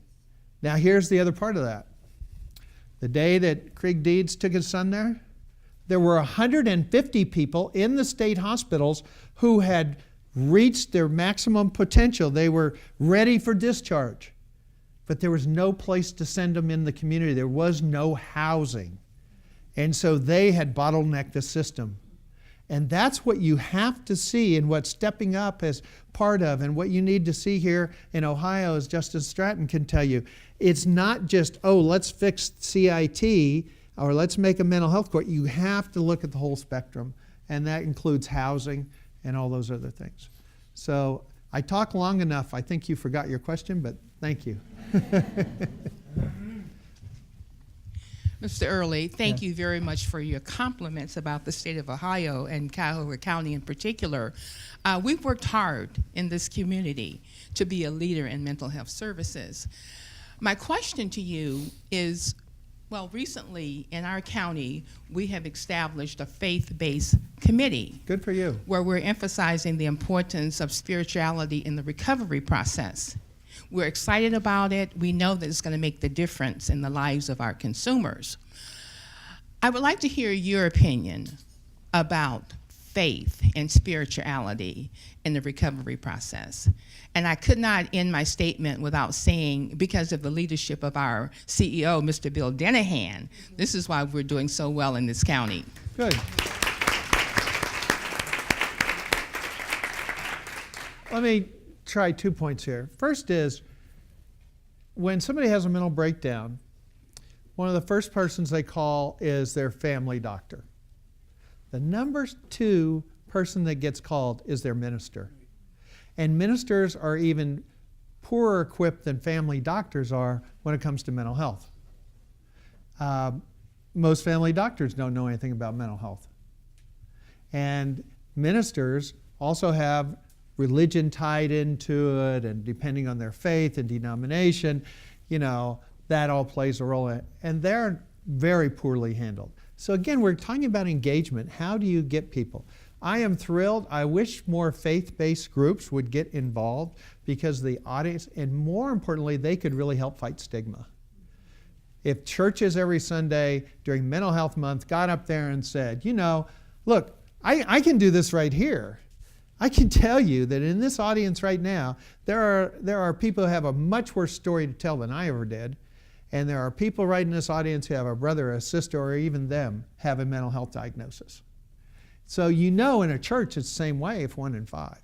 Now here's the other part of that. The day that Craig Deeds took his son there were 150 people in the state hospitals who had reached their maximum potential. They were ready for discharge, but there was no place to send them in the community. There was no housing. And so they had bottlenecked the system. And that's what you have to see and what stepping up is part of, and what you need to see here in Ohio, as Justice Stratton can tell you. It's not just, oh, let's fix CIT or let's make a mental health court. You have to look at the whole spectrum, and that includes housing and all those other things. So I talked long enough. I think you forgot your question, but thank you. Mr. Early, thank you very much for your compliments about the state of Ohio and Cuyahoga County in particular. We've worked hard in this community to be a leader in mental health services. My question to you is, well, recently in our county, we have established a faith-based committee. Good for you. Where we're emphasizing the importance of spirituality in the recovery process. We're excited about it. We know that it's going to make the difference in the lives of our consumers. I would like to hear your opinion about faith and spirituality in the recovery process. And I could not end my statement without saying, because of the leadership of our CEO, Mr. Bill Dennehan, this is why we're doing so well in this county. Good. Let me try 2 points here. First is, when somebody has a mental breakdown, one of the first persons they call is their family doctor. The number 2 person that gets called is their minister. And ministers are even poorer equipped than family doctors are when it comes to mental health. Most family doctors don't know anything about mental health. And ministers also have religion tied into it, and depending on their faith and denomination, that all plays a role in it. And they're very poorly handled. So again, we're talking about engagement. How do you get people? I am thrilled. I wish more faith-based groups would get involved, because the audience, and more importantly, they could really help fight stigma. If churches every Sunday during Mental Health Month got up there and said, look, I can do this right here. I can tell you that in this audience right now, there are people who have a much worse story to tell than I ever did. And there are people right in this audience who have a brother or a sister, or even them, have a mental health diagnosis. So in a church, it's the same way if 1 in 5.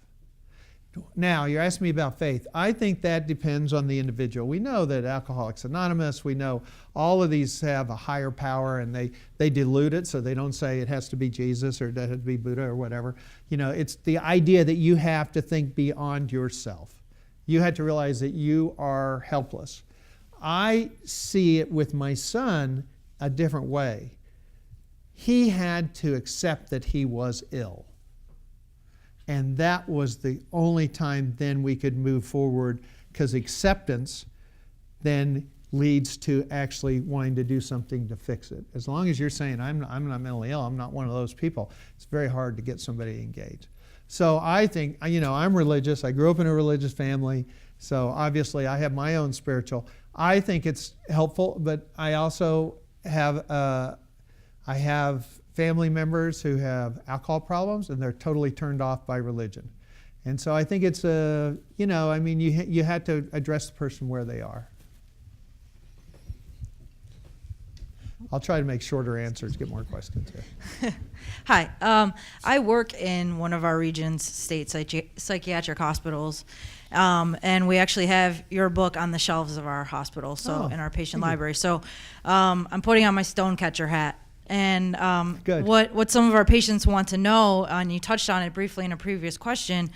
Now, you're asking me about faith. I think that depends on the individual. We know that Alcoholics Anonymous, we know all of these have a higher power, and they dilute it, so they don't say it has to be Jesus or it has to be Buddha or whatever. It's the idea that you have to think beyond yourself. You have to realize that you are helpless. I see it with my son a different way. He had to accept that he was ill. And that was the only time then we could move forward, because acceptance then leads to actually wanting to do something to fix it. As long as you're saying, I'm not mentally ill, I'm not one of those people, it's very hard to get somebody engaged. So I think, I'm religious. I grew up in a religious family, so obviously I have my own spiritual. I think it's helpful, but I also have family members who have alcohol problems, and they're totally turned off by religion. And so I think it's you had to address the person where they are. I'll try to make shorter answers, get more questions here. Hi, I work in one of our region's state psychiatric hospitals, and we actually have your book on the shelves of our hospital, in our patient library. So I'm putting on my Stonecatcher hat. And what some of our patients want to know, and you touched on it briefly in a previous question,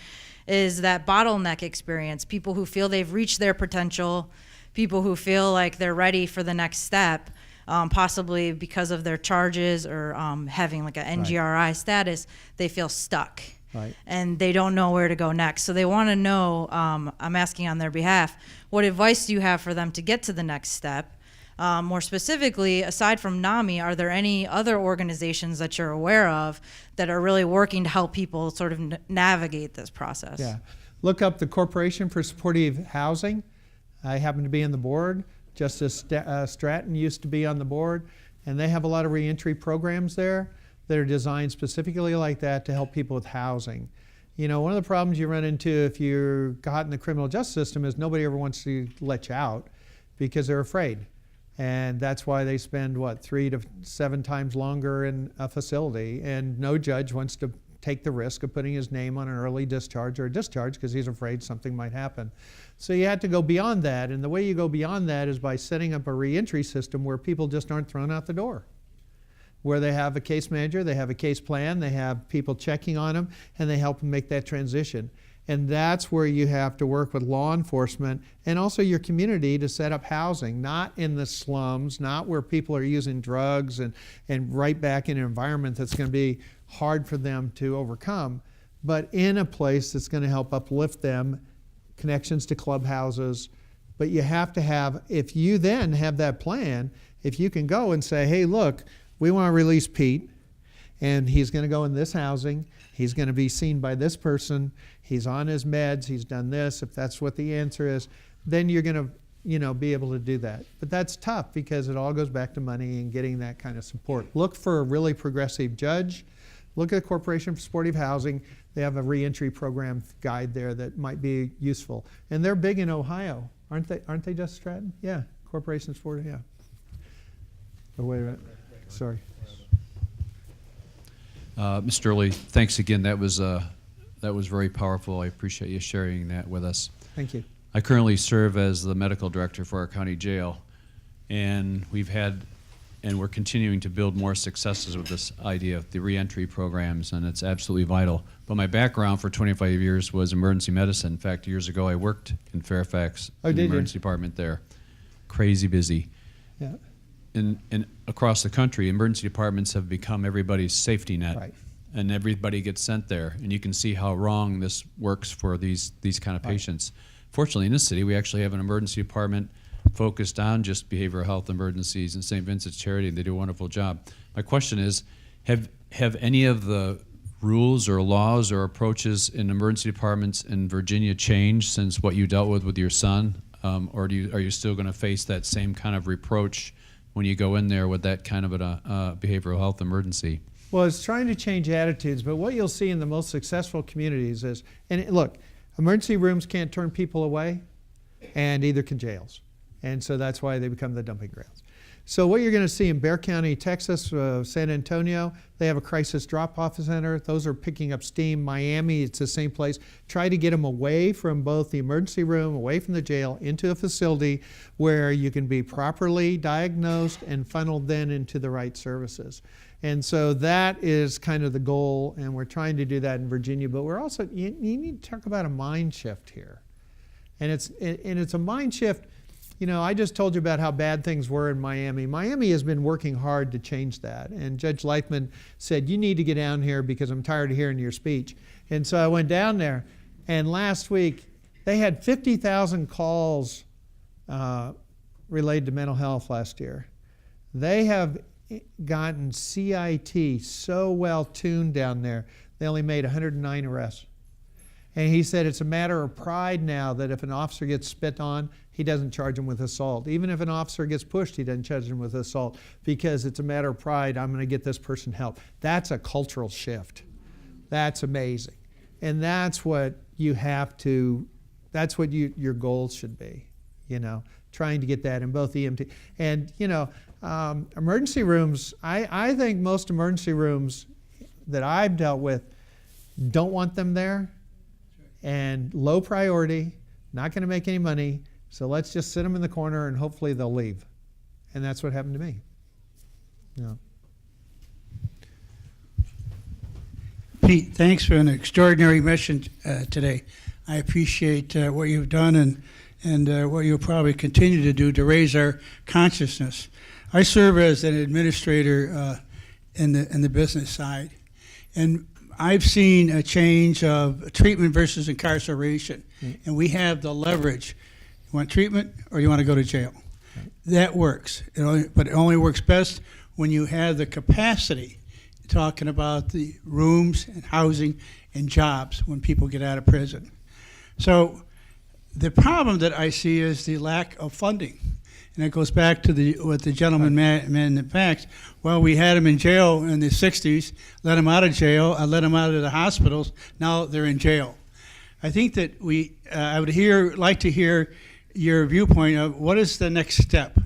is that bottleneck experience. People who feel they've reached their potential, people who feel like they're ready for the next step, possibly because of their charges or having like an NGRI status, they feel stuck. Right. And they don't know where to go next. So they want to know, I'm asking on their behalf, what advice do you have for them to get to the next step? More specifically, aside from NAMI, are there any other organizations that you're aware of that are really working to help people sort of navigate this process? Yeah. Look up the Corporation for Supportive Housing. I happen to be on the board. Justice Stratton used to be on the board. And they have a lot of reentry programs there that are designed specifically like that to help people with housing. One of the problems you run into if you're caught in the criminal justice system is nobody ever wants to let you out because they're afraid. And that's why they spend, 3 to 7 times longer in a facility. And no judge wants to take the risk of putting his name on an early discharge or a discharge because he's afraid something might happen. So you have to go beyond that, and the way you go beyond that is by setting up a reentry system where people just aren't thrown out the door, where they have a case manager, they have a case plan, they have people checking on them, and they help them make that transition. And that's where you have to work with law enforcement and also your community to set up housing, not in the slums, not where people are using drugs and right back in an environment that's going to be hard for them to overcome, but in a place that's going to help uplift them, connections to clubhouses. But you have to have, if you then have that plan, if you can go and say, hey, look, we want to release Pete, and he's going to go in this housing, he's going to be seen by this person, he's on his meds, he's done this, if that's what the answer is, then you're going to be able to do that. But that's tough because it all goes back to money and getting that kind of support. Look for a really progressive judge. Look at the Corporation for Supportive Housing. They have a reentry program guide there that might be useful. And they're big in Ohio, aren't they? Aren't they, Justice Stratton? Yeah, Corporation for Supportive, yeah. Oh, wait a minute. Sorry. Mr. Early, thanks again. That was very powerful. I appreciate you sharing that with us. Thank you. I currently serve as the medical director for our county jail, and we're continuing to build more successes with this idea of the reentry programs, and it's absolutely vital. But my background for 25 years was emergency medicine. In fact, years ago I worked in Fairfax in the emergency department there. Crazy busy. Yeah. And across the country, emergency departments have become everybody's safety net. Right. And everybody gets sent there. And you can see how wrong this works for these kind of patients. Fortunately, in this city, we actually have an emergency department focused on just behavioral health emergencies in St. Vincent's Charity, and they do a wonderful job. My question is, have any of the rules or laws or approaches in emergency departments in Virginia changed since what you dealt with your son? Or are you still going to face that same kind of reproach when you go in there with that kind of a behavioral health emergency? Well, it's trying to change attitudes, but what you'll see in the most successful communities is, and look, emergency rooms can't turn people away, and neither can jails. And so that's why they become the dumping grounds. So what you're going to see in Bexar County, Texas, San Antonio, they have a crisis drop-off center. Those are picking up steam. Miami, it's the same place. Try to get them away from both the emergency room, away from the jail, into a facility where you can be properly diagnosed and funneled then into the right services. And so that is kind of the goal, and we're trying to do that in Virginia. But we're also, you need to talk about a mind shift here. And it's a mind shift. You know, I just told you about how bad things were in Miami. Miami has been working hard to change that. And Judge Leithman said, you need to get down here because I'm tired of hearing your speech. And so I went down there, and last week they had 50,000 calls related to mental health last year. They have gotten CIT so well tuned down there, they only made 109 arrests. And he said it's a matter of pride now that if an officer gets spit on, he doesn't charge him with assault. Even if an officer gets pushed, he doesn't charge him with assault because it's a matter of pride. I'm going to get this person help. That's a cultural shift. That's amazing. And that's what you have to, that's what your goals should be, you know, trying to get that in both EMT. And, you know, emergency rooms, I think most emergency rooms that I've dealt with don't want them there. And low priority, not going to make any money, so let's just sit them in the corner and hopefully they'll leave. And that's what happened to me. Yeah. Pete, thanks for an extraordinary mission today. I appreciate what you've done and what you'll probably continue to do to raise our consciousness. I serve as an administrator in the business side, and I've seen a change of treatment versus incarceration, and we have the leverage. You want treatment or you want to go to jail? That works, but it only works best when you have the capacity, talking about the rooms and housing and jobs when people get out of prison. So the problem that I see is the lack of funding. And it goes back to what the gentleman in the facts. Well, we had them in jail in the 60s, let them out of jail, let them out of the hospitals. Now they're in jail. I think that I would like to hear your viewpoint of what is the next step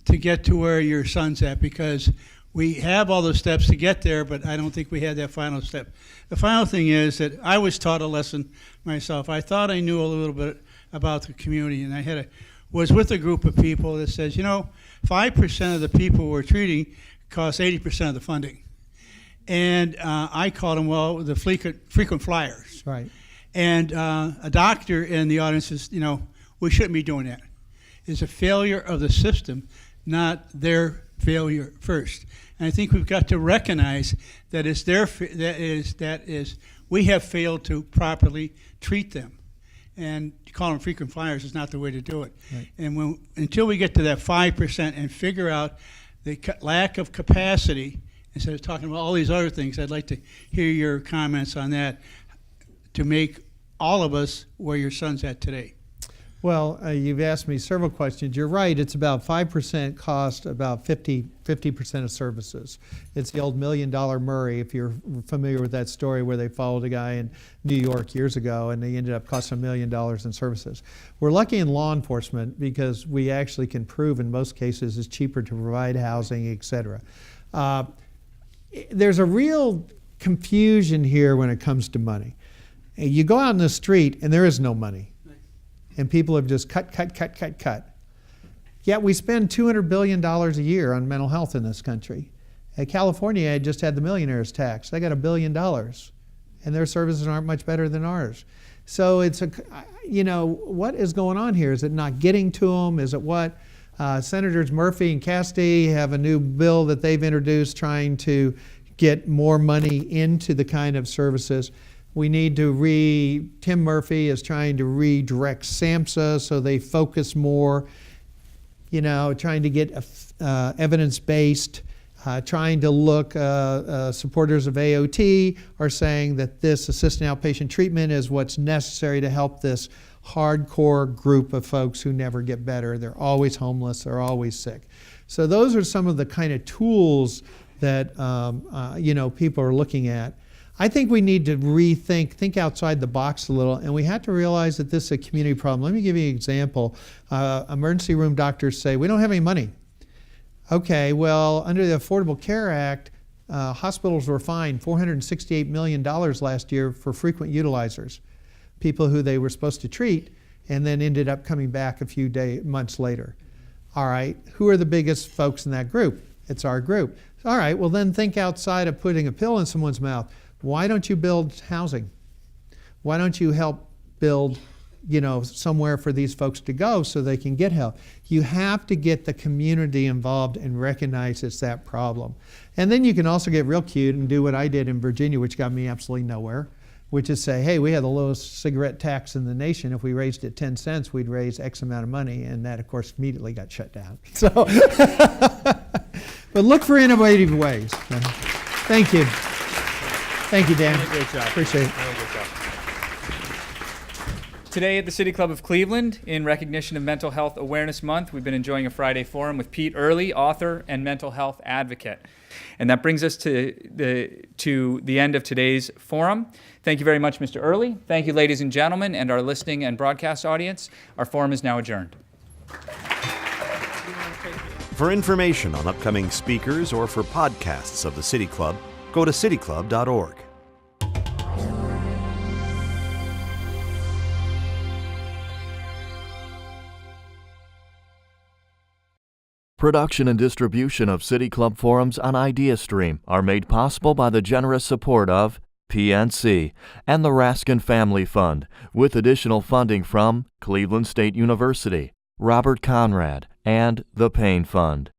to get to where your son's at, because we have all those steps to get there, but I don't think we had that final step. The final thing is that I was taught a lesson myself. I thought I knew a little bit about the community, and I was with a group of people that says, 5% of the people we're treating cost 80% of the funding. And I called them, the frequent flyers. Right. And a doctor in the audience says, we shouldn't be doing that. It's a failure of the system, not their failure first. And I think we've got to recognize that it's we have failed to properly treat them. And to call them frequent flyers is not the way to do it. Right. And until we get to that 5% and figure out the lack of capacity, instead of talking about all these other things, I'd like to hear your comments on that to make all of us where your son's at today. Well, you've asked me several questions. You're right, it's about 5% cost, about 50% of services. It's the old $1 Million Murray, if you're familiar with that story, where they followed a guy in New York years ago and they ended up costing $1 million in services. We're lucky in law enforcement because we actually can prove in most cases it's cheaper to provide housing, et cetera. There's a real confusion here when it comes to money. You go out in the street and there is no money. And people have just cut. Yet we spend $200 billion a year on mental health in this country. California had just had the millionaire's tax. They got $1 billion, and their services aren't much better than ours. So it's what is going on here? Is it not getting to them? Is it what? Senators Murphy and Cassidy have a new bill that they've introduced trying to get more money into the kind of services. We need to Tim Murphy is trying to redirect SAMHSA so they focus more, trying to get evidence-based, trying to look, supporters of AOT are saying that this assisted outpatient treatment is what's necessary to help this hardcore group of folks who never get better. They're always homeless, they're always sick. So those are some of the kind of tools that, people are looking at. I think we need to think outside the box a little, and we have to realize that this is a community problem. Let me give you an example. Emergency room doctors say, we don't have any money. Okay, well, under the Affordable Care Act, hospitals were fined $468 million last year for frequent utilizers, people who they were supposed to treat and then ended up coming back a few months later. All right, who are the biggest folks in that group? It's our group. All right, well then think outside of putting a pill in someone's mouth. Why don't you build housing? Why don't you help build, somewhere for these folks to go so they can get help? You have to get the community involved and recognize it's that problem. And then you can also get real cute and do what I did in Virginia, which got me absolutely nowhere, which is say, hey, we had the lowest cigarette tax in the nation. If we raised it 10 cents, we'd raise X amount of money. And that, of course, immediately got shut down. So, but look for innovative ways. Thank you. Thank you, Dan. Great job. Appreciate it. Great job. Today at the City Club of Cleveland, in recognition of Mental Health Awareness Month, we've been enjoying a Friday forum with Pete Early, author and mental health advocate. And that brings us to the end of today's forum. Thank you very much, Mr. Early. Thank you, ladies and gentlemen, and our listening and broadcast audience. Our forum is now adjourned. For information on upcoming speakers or for podcasts of the City Club, go to cityclub.org. Production and distribution of City Club forums on IdeaStream are made possible by the generous support of PNC and the Raskin Family Fund, with additional funding from Cleveland State University, Robert Conrad, and the Payne Fund.